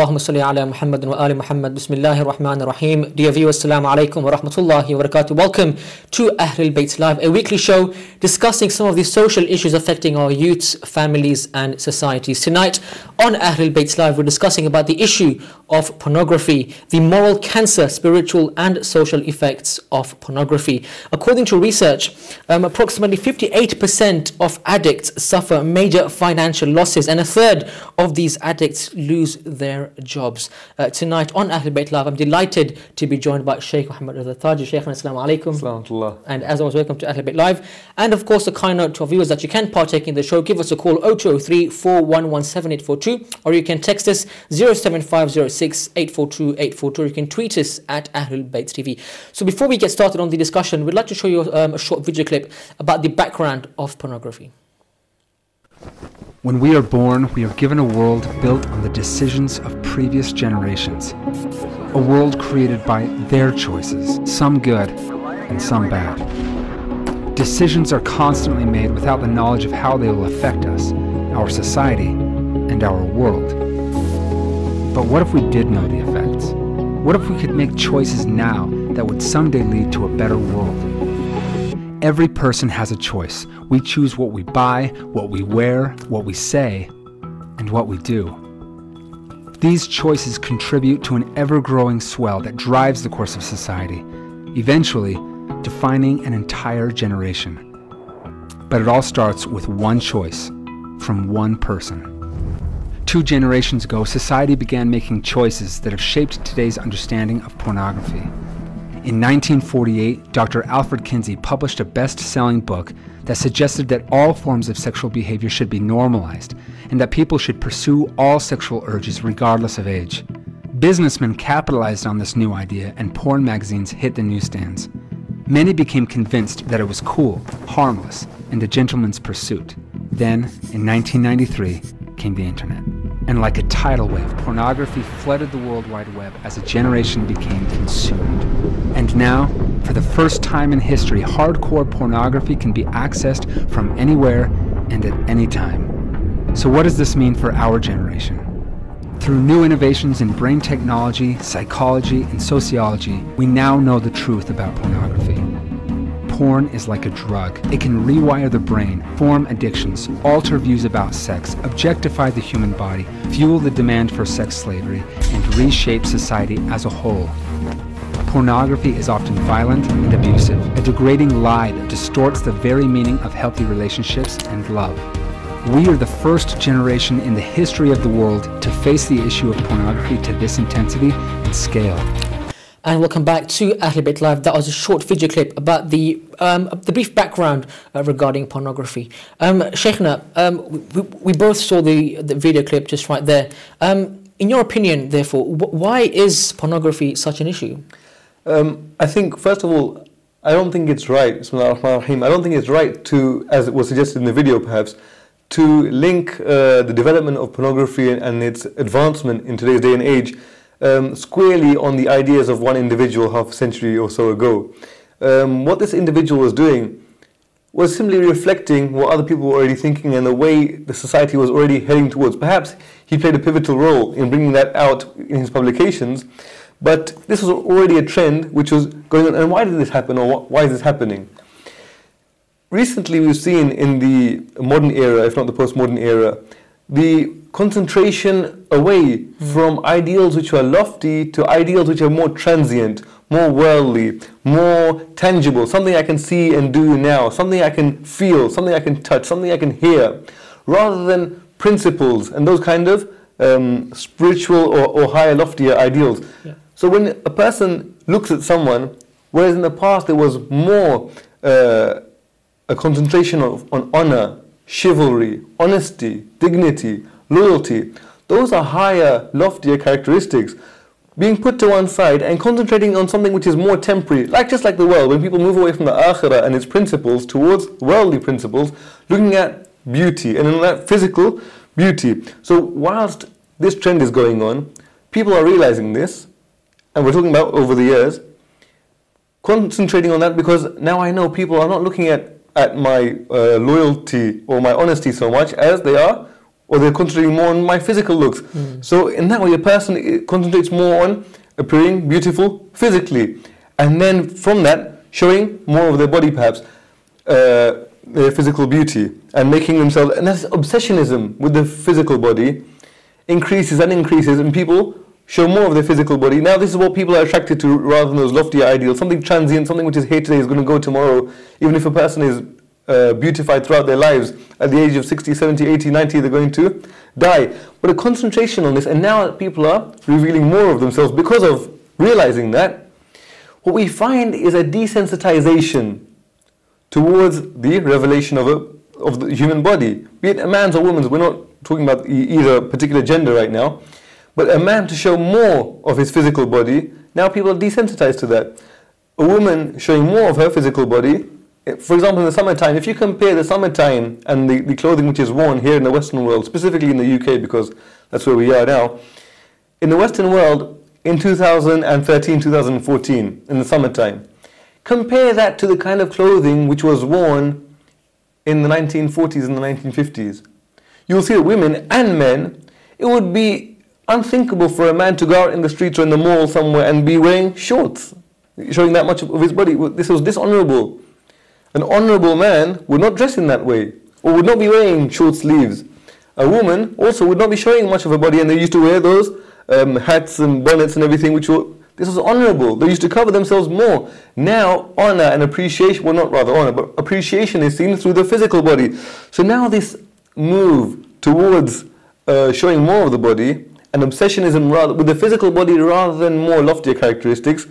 Allahumma salli ala Muhammad wa ali Muhammad. Bismillahir Rahmanir Rahim. Dear viewers, assalamu alaikum wa rahmatullahi wa barakatuh. Welcome to Ahlulbayt Live, a weekly show discussing some of the social issues affecting our youths, families and societies. Tonight on Ahlulbayt Live, we're discussing about the issue of pornography, the moral cancer, spiritual and social effects of pornography. According to research, approximately 58% of addicts suffer major financial losses, and a third of these addicts lose their jobs. Tonight on Ahlulbayt Live, I'm delighted to be joined by Sheikh Muhammed Reza Tajri. Sheikh, assalamu alaikum. Assalamu. And as always, welcome to Ahlulbayt Live. And of course, a kind note to our viewers that you can partake in the show. Give us a call 0203 411 7842, or you can text us 07506 842 842, or you can tweet us at Ahlulbayt TV. So before we get started on the discussion, we'd like to show you a short video clip about the background of pornography. When we are born, we are given a world built on the decisions of previous generations. A world created by their choices, some good and some bad. Decisions are constantly made without the knowledge of how they will affect us, our society, and our world. But what if we did know the effects? What if we could make choices now that would someday lead to a better world? Every person has a choice. We choose what we buy, what we wear, what we say, and what we do. These choices contribute to an ever-growing swell that drives the course of society, eventually defining an entire generation. But it all starts with one choice from one person. 2 generations ago, society began making choices that have shaped today's understanding of pornography. In 1948, Dr. Alfred Kinsey published a best-selling book that suggested that all forms of sexual behavior should be normalized and that people should pursue all sexual urges regardless of age. Businessmen capitalized on this new idea and porn magazines hit the newsstands. Many became convinced that it was cool, harmless, and a gentleman's pursuit. Then, in 1993, came the internet. And like a tidal wave, pornography flooded the World Wide Web as a generation became consumed. And now, for the first time in history, hardcore pornography can be accessed from anywhere and at any time. So what does this mean for our generation? Through new innovations in brain technology, psychology, and sociology, we now know the truth about pornography. Porn is like a drug. It can rewire the brain, form addictions, alter views about sex, objectify the human body, fuel the demand for sex slavery, and reshape society as a whole. Pornography is often violent and abusive, a degrading lie that distorts the very meaning of healthy relationships and love. We are the first generation in the history of the world to face the issue of pornography to this intensity and scale. And welcome back to Ahlulbayt Live. That was a short video clip about the brief background regarding pornography. Sheikhna, we both saw the video clip just right there. In your opinion, therefore, why is pornography such an issue? I think, first of all, I don't think it's right. I don't think it's right to, as it was suggested in the video perhaps, to link the development of pornography and its advancement in today's day and age squarely on the ideas of one individual half a century or so ago. What this individual was doing was simply reflecting what other people were already thinking and the way the society was already heading towards. Perhaps he played a pivotal role in bringing that out in his publications, but this was already a trend which was going on. And why did this happen, or why is this happening? Recently we've seen in the modern era, if not the postmodern era, the concentration away from ideals which are lofty to ideals which are more transient, more worldly, more tangible, something I can see and do now, something I can feel, something I can touch, something I can hear, rather than principles and those kind of spiritual or higher, loftier ideals. Yeah. So when a person looks at someone, whereas in the past there was more a concentration on honor, chivalry, honesty, dignity, loyalty, those are higher, loftier characteristics being put to one side and concentrating on something which is more temporary, just like the world. When people move away from the akhirah and its principles towards worldly principles, looking at beauty and in that physical beauty. So whilst this trend is going on, people are realizing this, and we're talking about over the years, concentrating on that, because now I know people are not looking at my loyalty or my honesty so much as they are or they're concentrating more on my physical looks. So in that way, a person concentrates more on appearing beautiful physically, and then from that, showing more of their body, perhaps, their physical beauty, and making themselves, and that's obsessionism with the physical body, increases and increases, and people show more of their physical body. Now this is what people are attracted to rather than those lofty ideals. Something transient, something which is here today is going to go tomorrow. Even if a person is beautified throughout their lives, at the age of 60, 70, 80, 90, they're going to die. But a concentration on this, and now people are revealing more of themselves because of realizing that, what we find is a desensitization towards the revelation of the human body, be it a man's or woman's. We're not talking about either particular gender right now, but a man to show more of his physical body, now people are desensitized to that. A woman showing more of her physical body, for example, in the summertime, if you compare the summertime and the clothing which is worn here in the Western world, specifically in the UK, because that's where we are now, in the Western world, in 2013, 2014, in the summertime, compare that to the kind of clothing which was worn in the 1940s and the 1950s. You'll see that women and men, it would be unthinkable for a man to go out in the streets or in the mall somewhere and be wearing shorts, showing that much of his body. This was dishonorable. An honorable man would not dress in that way, or would not be wearing short sleeves. A woman also would not be showing much of her body, and they used to wear those hats and bonnets and everything, this was honorable. They used to cover themselves more. Now, honor and appreciation, well, not rather honor, but appreciation is seen through the physical body. So now this move towards showing more of the body, and obsessionism rather with the physical body rather than more loftier characteristics,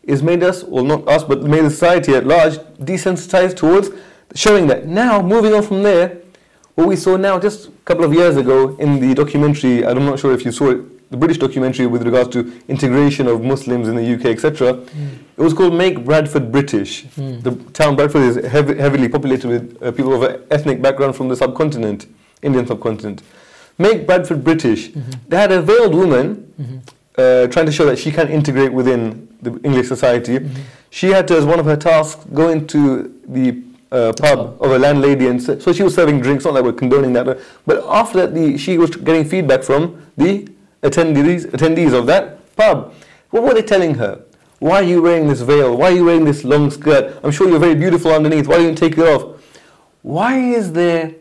is made us, well, not us, but made the society at large desensitized towards showing that. Now, moving on from there, what we saw now just a couple of years ago in the documentary, I'm not sure if you saw it, the British documentary with regards to integration of Muslims in the UK, etc. It was called Make Bradford British. The town Bradford is heavily populated with people of ethnic background from the subcontinent, Indian subcontinent. Make Bradford British. They had a veiled woman trying to show that she can integrate within the English society. She had to, as one of her tasks, go into the pub of a landlady, and so she was serving drinks. Not that we're condoning that, but after that, she was getting feedback from the attendees of that pub. What were they telling her? Why are you wearing this veil? Why are you wearing this long skirt? I'm sure you're very beautiful underneath. Why don't you take it off? Why is there?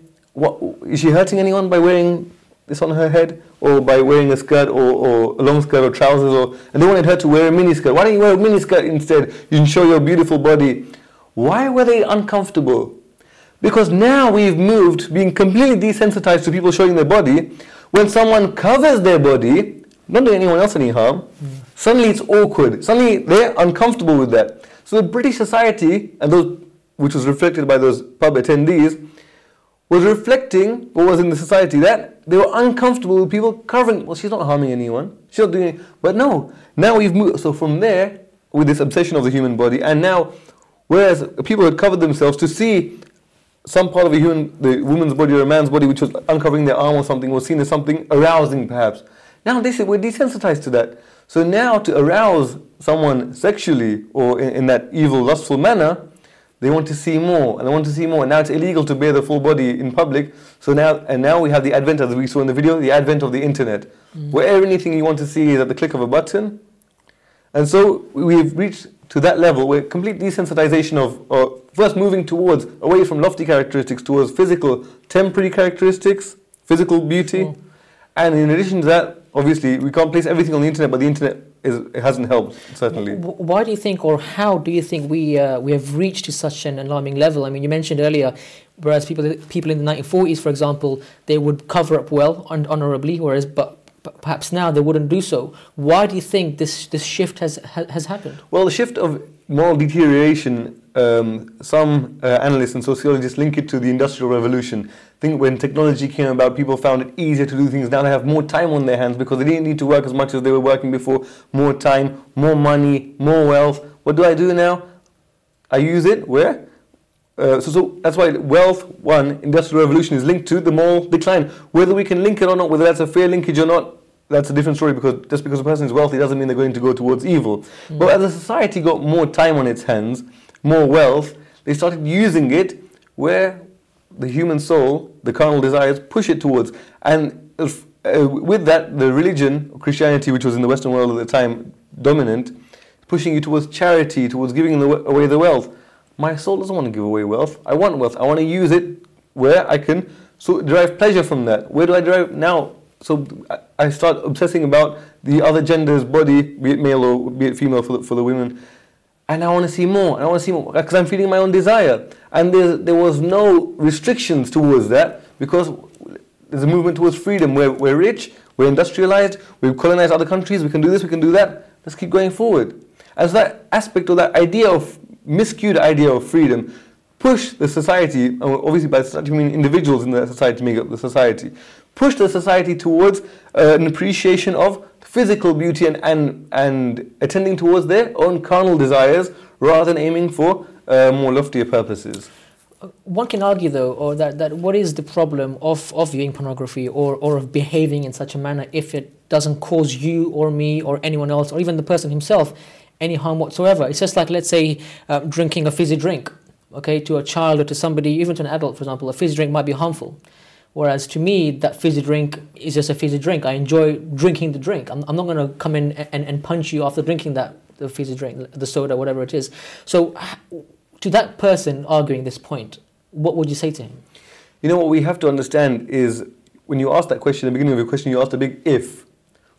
Is she hurting anyone by wearing this on her head, or by wearing a skirt, or a long skirt, or trousers, and they wanted her to wear a mini skirt? Why don't you wear a mini skirt instead? You can show your beautiful body. Why were they uncomfortable? Because now we've moved, being completely desensitized to people showing their body. When someone covers their body, not doing anyone else any harm, suddenly it's awkward. Suddenly they're uncomfortable with that. So the British society, and those, which was reflected by those pub attendees, was reflecting what was in the society, that they were uncomfortable with people covering. Well, she's not harming anyone. She's not doing it. But no, now we've moved. So from there, with this obsession of the human body, and now, whereas people had covered themselves to see some part of the woman's body or a man's body which was uncovering their arm or something, was seen as something arousing perhaps. Now we're desensitized to that. So now to arouse someone sexually or in that evil, lustful manner, they want to see more, and they want to see more. Now it's illegal to bare the full body in public. So now we have the advent, as we saw in the video, the advent of the internet, where anything you want to see is at the click of a button. And so we've reached to that level where complete desensitization of first moving towards, away from lofty characteristics towards physical, temporary characteristics, physical beauty. And in addition to that, obviously, we can't place everything on the internet, but the internet it hasn't helped, certainly. Why do you think, or how do you think we have reached to such an alarming level? I mean, you mentioned earlier, whereas people in the 1940s, for example, they would cover up well, honorably, whereas but perhaps now they wouldn't do so. Why do you think this shift has happened? Well, the shift of moral deterioration, some analysts and sociologists link it to the Industrial Revolution. I think when technology came about, people found it easier to do things. Now they have more time on their hands because they didn't need to work as much as they were working before. More time, more money, more wealth. What do I do now? I use it where? So that's why wealth, Industrial Revolution is linked to the moral decline. Whether we can link it or not, whether that's a fair linkage or not, that's a different story, because just because a person is wealthy doesn't mean they're going to go towards evil. But as a society got more time on its hands, more wealth, they started using it where the human soul, the carnal desires, push it towards. And with that, the religion, Christianity, which was in the Western world at the time dominant, pushing you towards charity, towards giving away the wealth. My soul doesn't want to give away wealth. I want wealth. I want to use it where I can derive pleasure from that. Where do I derive now? So I start obsessing about the other gender's body, be it male or be it female for the women. And I want to see more. And I want to see more because I'm feeling my own desire. And there was no restrictions towards that because there's a movement towards freedom. We're rich, we're industrialized, we've colonized other countries, we can do this, we can do that. Let's keep going forward. As that aspect or that idea of, miscued idea of freedom, push the society, obviously by society I mean individuals in the society make up the society, push the society towards an appreciation of physical beauty and attending towards their own carnal desires rather than aiming for more loftier purposes. One can argue, though, or that what is the problem of viewing pornography or of behaving in such a manner if it doesn't cause you or me or anyone else or even the person himself any harm whatsoever? It's just like, let's say, drinking a fizzy drink, okay, to a child or to somebody, even to an adult, for example. A fizzy drink might be harmful. Whereas to me, that fizzy drink is just a fizzy drink. I enjoy drinking the drink. I'm not going to come in and punch you after drinking the fizzy drink, the soda, whatever it is. So to that person arguing this point, what would you say to him? You know, what we have to understand is when you ask that question, at the beginning of your question, you asked a big if.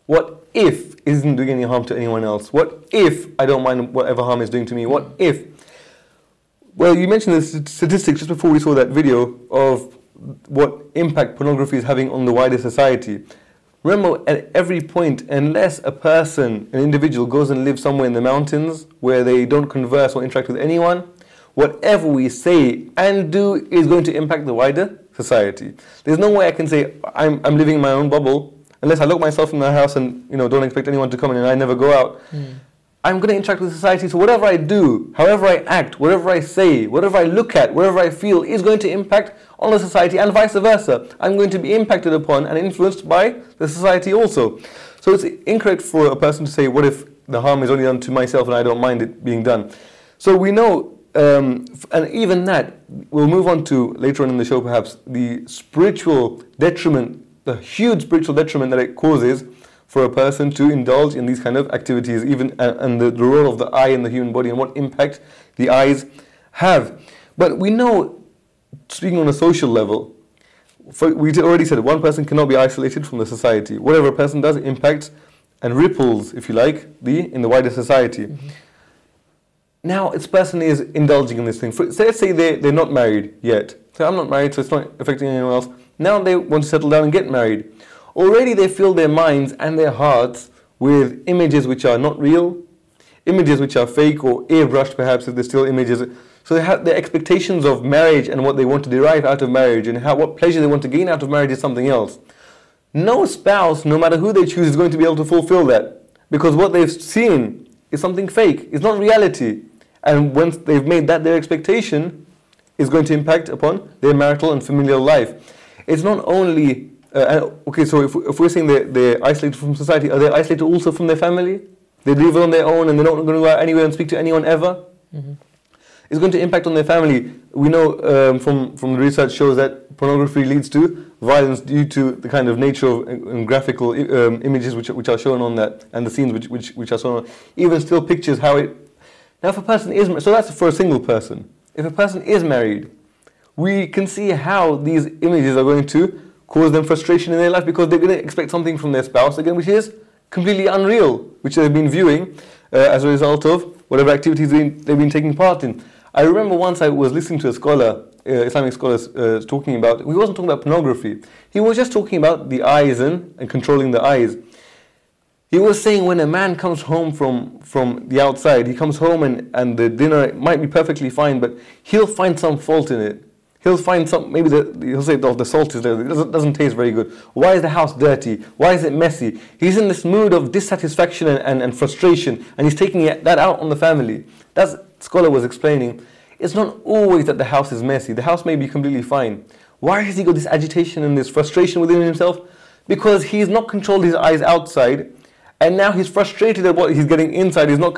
What if isn't doing any harm to anyone else? What if I don't mind whatever harm it's doing to me? What if? Well, you mentioned the statistics just before we saw that video of what impact pornography is having on the wider society. Remember, at every point, unless a person, an individual, goes and lives somewhere in the mountains where they don't converse or interact with anyone, whatever we say and do is going to impact the wider society. There's no way I can say I'm living in my own bubble unless I lock myself in my house and don't expect anyone to come in and I never go out. I'm going to interact with society, so whatever I do, however I act, whatever I say, whatever I look at, whatever I feel is going to impact on the society and vice versa. I'm going to be impacted upon and influenced by the society also. So it's incorrect for a person to say, what if the harm is only done to myself and I don't mind it being done? So we know, and even that, we'll move on to later on in the show perhaps, the spiritual detriment, the huge spiritual detriment that it causes for a person to indulge in these kind of activities, even and the role of the eye in the human body and what impact the eyes have. But we know, speaking on a social level, we already said one person cannot be isolated from the society. Whatever a person does impacts and ripples, if you like, in the wider society. Now, this person is indulging in this thing. So let's say they're not married yet. So I'm not married, so it's not affecting anyone else. Now they want to settle down and get married. Already they fill their minds and their hearts with images which are not real, images which are fake or airbrushed perhaps if they're still images. So they have their expectations of marriage and what they want to derive out of marriage and what pleasure they want to gain out of marriage is something else. No spouse, no matter who they choose, is going to be able to fulfill that because what they've seen is something fake. It's not reality. And once they've made that their expectation, is going to impact upon their marital and familial life. It's not only okay, so if we're saying they're isolated from society, are they isolated also from their family? They live on their own and they're not going to go out anywhere and speak to anyone ever? It's going to impact on their family. We know from the research shows that pornography leads to violence due to the kind of nature of graphical images which are shown on that and the scenes which are shown on. Even still pictures how it... Now if a person is... So that's for a single person. If a person is married, we can see how these images are going to cause them frustration in their life because they're going to expect something from their spouse, again, which is completely unreal, which they've been viewing as a result of whatever activities they've been taking part in. I remember once I was listening to a scholar, Islamic scholar, talking about, he wasn't talking about pornography, he was just talking about the eyes and controlling the eyes. He was saying when a man comes home from the outside, he comes home and the dinner might be perfectly fine, but he'll find some fault in it. He'll find some, maybe he'll say, oh, the salt is there, it doesn't taste very good. Why is the house dirty? Why is it messy? He's in this mood of dissatisfaction and frustration, and he's taking that out on the family. That's what the scholar was explaining. It's not always that the house is messy. The house may be completely fine. Why has he got this agitation and this frustration within himself? Because he's not controlled his eyes outside, and now he's frustrated at what he's getting inside is not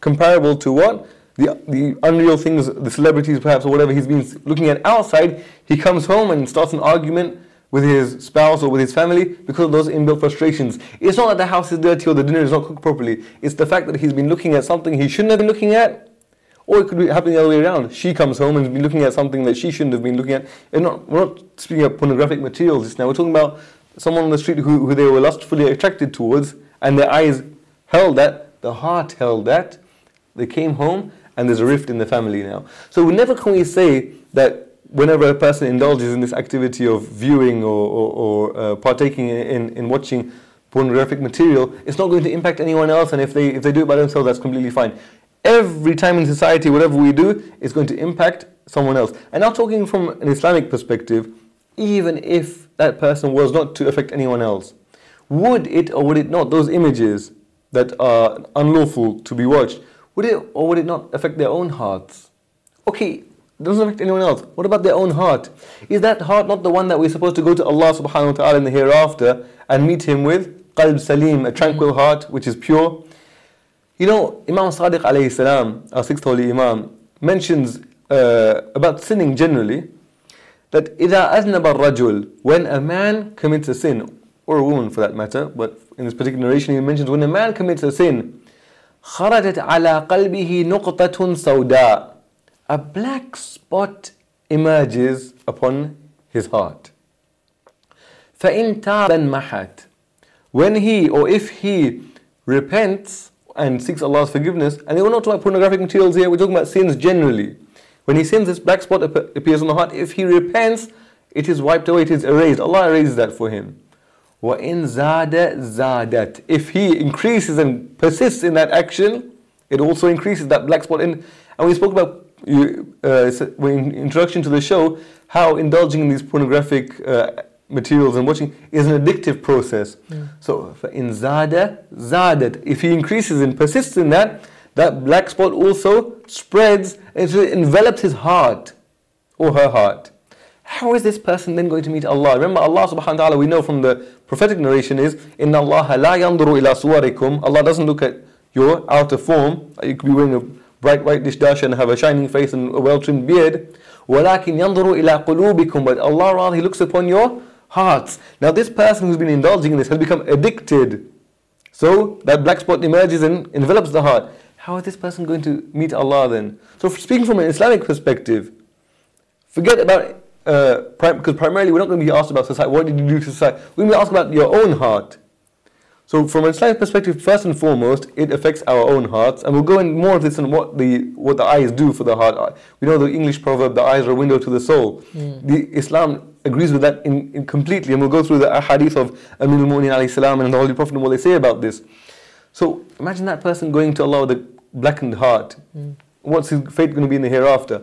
comparable to what? the unreal things, the celebrities perhaps or whatever he's been looking at outside, he comes home and starts an argument with his spouse or with his family because of those inbuilt frustrations. It's not that the house is dirty or the dinner is not cooked properly. It's the fact that he's been looking at something he shouldn't have been looking at, or it could be happening the other way around. She comes home and has been looking at something that she shouldn't have been looking at. We're not speaking of pornographic materials just now. We're talking about someone on the street who they were lustfully attracted towards, and their eyes held that, the heart held that. They came home and there's a rift in the family now. So never can we say that whenever a person indulges in this activity of viewing or partaking in watching pornographic material, it's not going to impact anyone else, and if they do it by themselves, that's completely fine. Every time in society, whatever we do, is going to impact someone else. And now talking from an Islamic perspective, even if that person was not to affect anyone else, would it or would it not, those images that are unlawful to be watched, would it or would it not affect their own hearts? Okay, it doesn't affect anyone else. What about their own heart? Is that heart not the one that we're supposed to go to Allah subhanahu wa ta'ala in the hereafter and meet Him with? Qalb Salim, a tranquil heart which is pure. You know, Imam Sadiq alayhi salam, our sixth holy Imam, mentions about sinning generally, that إِذَا أَذْنَبَ الرَّجُلُ, when a man commits a sin, or a woman for that matter, but in this particular narration he mentions when a man commits a sin, خَرَجَتْ عَلَى قَلْبِهِ نُقْطَةٌ سَوْدَاء, a black spot emerges upon his heart. فَإِن تَابَ مَحَتْ, when he or if he repents and seeks Allah's forgiveness, and we're not talking about pornographic materials here, we're talking about sins generally. When he sins, this black spot appears on the heart. If he repents, it is wiped away, it is erased. Allah erases that for him. وَإِن زَادَ زَادَتْ, if he increases and persists in that action, it also increases that black spot. And we spoke about, in introduction to the show, how indulging in these pornographic materials and watching is an addictive process. So, فَإِن زَادَ زَادَتْ, if he increases and persists in that, that black spot also spreads and it envelops his heart or her heart. How is this person then going to meet Allah? Remember, Allah subhanahu wa ta'ala, we know from the prophetic narration is, إِنَّ اللَّهَ لَا يَنْظُرُ إِلَى صُوَرِكُمْ, Allah doesn't look at your outer form. You could be wearing a bright white dish and have a shining face and a well-trimmed beard. وَلَكِنْ يَنْظُرُ إِلَى قُلُوبِكُمْ, but Allah rather, He looks upon your hearts. Now this person who's been indulging in this has become addicted. So that black spot emerges and envelops the heart. How is this person going to meet Allah then? So speaking from an Islamic perspective, forget about, because primarily we're not going to be asked about society, what did you do to society? We're going to be asked about your own heart. So from an Islamic perspective, first and foremost, it affects our own hearts. And we'll go in more of this on what the eyes do for the heart. We know the English proverb, the eyes are a window to the soul. Islam agrees with that in completely. And we'll go through the ahadith of Amir al-Mu'minin alayhi salam and the Holy Prophet and what they say about this. So imagine that person going to Allah with a blackened heart. What's his fate going to be in the hereafter?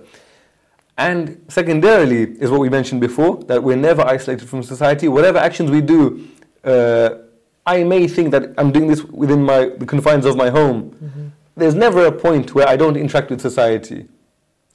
And secondarily is what we mentioned before, that we're never isolated from society. Whatever actions we do, I may think that I'm doing this within the confines of my home. There's never a point where I don't interact with society.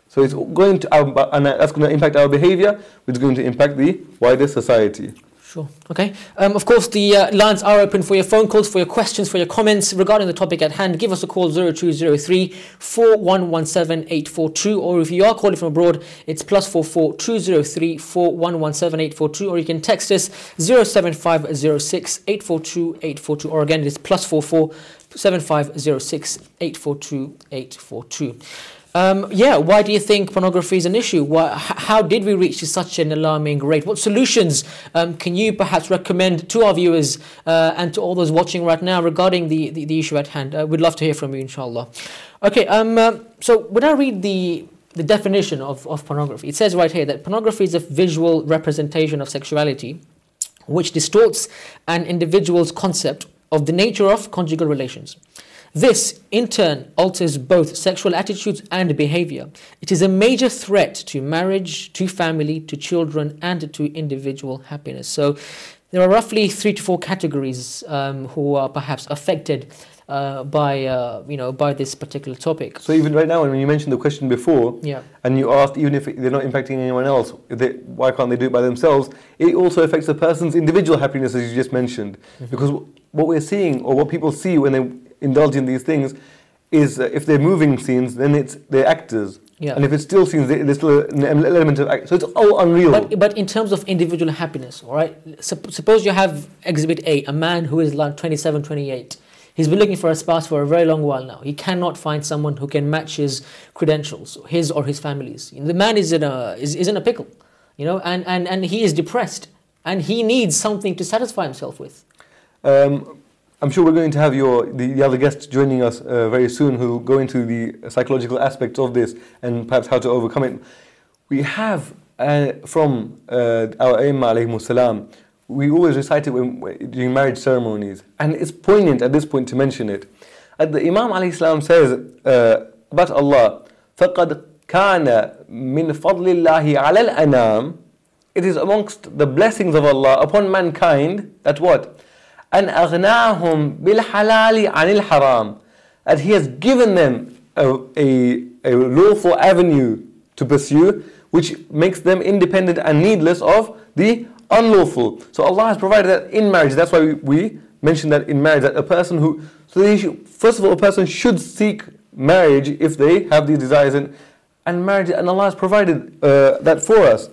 So it's going to, and that's going to impact our behavior, which is going to impact the wider society. Sure. Okay. Of course, the lines are open for your phone calls, for your questions, for your comments regarding the topic at hand. Give us a call 0203 4117 842, or if you are calling from abroad, it's +44 203 4117 842, or you can text us 07506 842 842, or again, it's +44 7506 842 842. Why do you think pornography is an issue? How did we reach to such an alarming rate? What solutions can you perhaps recommend to our viewers and to all those watching right now regarding the issue at hand? We'd love to hear from you, inshallah. Okay, so when I read the definition of pornography, it says right here that pornography is a visual representation of sexuality which distorts an individual's concept of the nature of conjugal relations. This, in turn, alters both sexual attitudes and behavior. It is a major threat to marriage, to family, to children, and to individual happiness. So there are roughly 3 to 4 categories who are perhaps affected by this particular topic. So even right now, when you mentioned the question before, and you asked, even if they're not impacting anyone else, why can't they do it by themselves? It also affects the person's individual happiness, as you just mentioned. Because what we're seeing, or what people see when they indulge in these things, is if they're moving scenes, then they're actors. Yeah. And if it's still scenes, there's still an element of act. So it's all unreal. But in terms of individual happiness, all right? Suppose you have Exhibit A, a man who is like 27, 28. He's been looking for a spouse for a very long while now. He cannot find someone who can match his credentials, his or his family's. The man is in a pickle, you know, and he is depressed, and he needs something to satisfy himself with. I'm sure we're going to have the other guests joining us very soon, who will go into the psychological aspects of this and perhaps how to overcome it. We have from our Aimma alayhimus salam, we always recite it during marriage ceremonies, and it's poignant at this point to mention it. The Imam alayhi salam says about Allah, فَقَدْ كَانَ مِنْ فَضْلِ اللَّهِ عَلَى الْأَنَامِ. It is amongst the blessings of Allah upon mankind that what? أَنْ أَغْنَاهُمْ بِالْحَلَالِ عَنِ الْحَرَامِ. That He has given them a lawful avenue to pursue, which makes them independent and needless of the unlawful. So Allah has provided that in marriage. That's why we mentioned that in marriage, that a person who, first of all, a person should seek marriage if they have these desires and marriage, and Allah has provided that for us.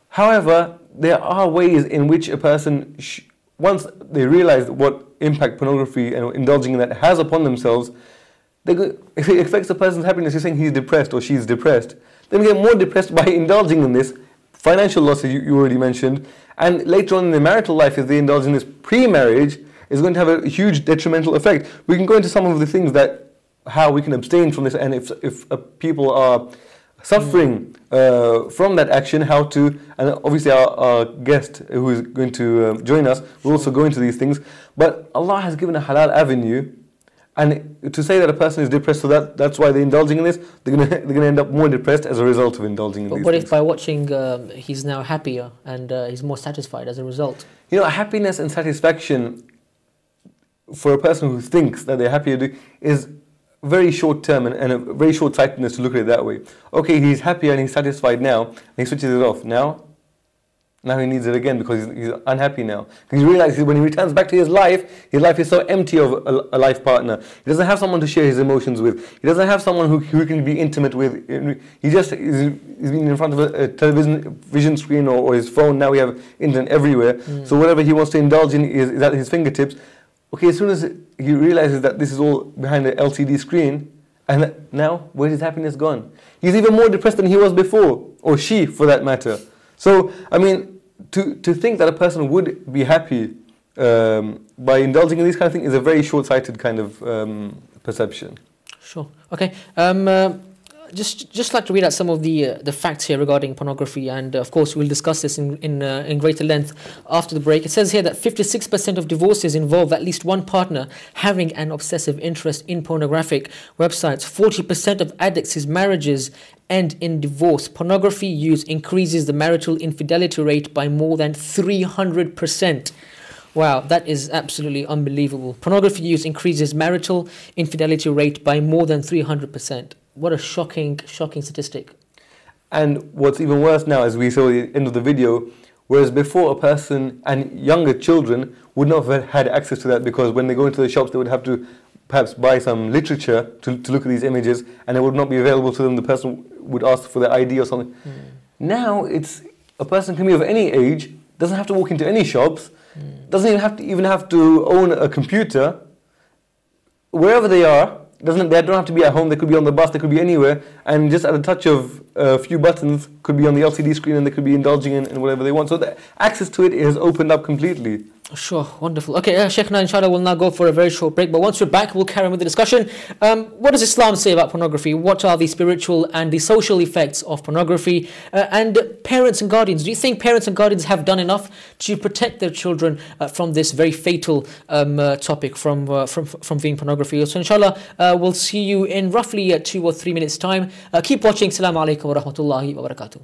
However, there are ways in which a person, once they realize what impact pornography and indulging in that has upon themselves, if it affects a person's happiness, you're saying he's depressed or she's depressed, then we get more depressed by indulging in this. Financial losses, you already mentioned, and later on in their marital life, if they indulge in this pre-marriage, is going to have a huge detrimental effect. We can go into some of the things how we can abstain from this, and if people are suffering from that action, how to, and obviously our guest who is going to join us will also go into these things. But Allah has given a halal avenue, and to say that a person is depressed, so that's why they're indulging in this, they're gonna end up more depressed as a result of indulging in these things. But what if by watching he's now happier and he's more satisfied as a result? You know, happiness and satisfaction for a person who thinks that they're happier is very short term and a very short sightedness to look at it that way. Okay, he's happier and he's satisfied now, and he switches it off. Now he needs it again because he's unhappy now. Because he realizes when he returns back to his life is so empty of a life partner. He doesn't have someone to share his emotions with. He doesn't have someone who he can be intimate with. He's been in front of a television screen or his phone. Now we have internet everywhere. So whatever he wants to indulge in is at his fingertips. Okay, as soon as he realizes that this is all behind the LCD screen, and now where's his happiness gone? He's even more depressed than he was before, or she for that matter. So, I mean, to think that a person would be happy by indulging in these kind of things is a very short-sighted kind of perception. Sure. Okay. Just like to read out some of the facts here regarding pornography, and of course we'll discuss this in greater length after the break. It says here that 56% of divorces involve at least one partner having an obsessive interest in pornographic websites. 40% of addicts' marriages end in divorce. Pornography use increases the marital infidelity rate by more than 300%. Wow, that is absolutely unbelievable. Pornography use increases marital infidelity rate by more than 300%. What a shocking statistic. And what's even worse now, as we saw at the end of the video, whereas before a person and younger children would not have had access to that, because when they go into the shops they would have to perhaps buy some literature to look at these images, and it would not be available to them. The person would ask for their ID or something. Now it's a person can be of any age, doesn't have to walk into any shops, doesn't even have to own a computer. Wherever they are, they don't have to be at home, they could be on the bus, they could be anywhere, and just at a touch of a few buttons could be on the LCD screen, and they could be indulging in whatever they want. So the access to it is opened up completely. Sure, wonderful. Okay, Sheikh, inshallah, we'll now go for a very short break, but once we're back, we'll carry on with the discussion. What does Islam say about pornography? What are the spiritual and the social effects of pornography? And parents and guardians, do you think parents and guardians have done enough to protect their children from this very fatal topic, from viewing pornography? So inshallah, we'll see you in roughly 2 or 3 minutes time. Keep watching. Assalamu alaikum wa rahmatullahi wa barakatuh.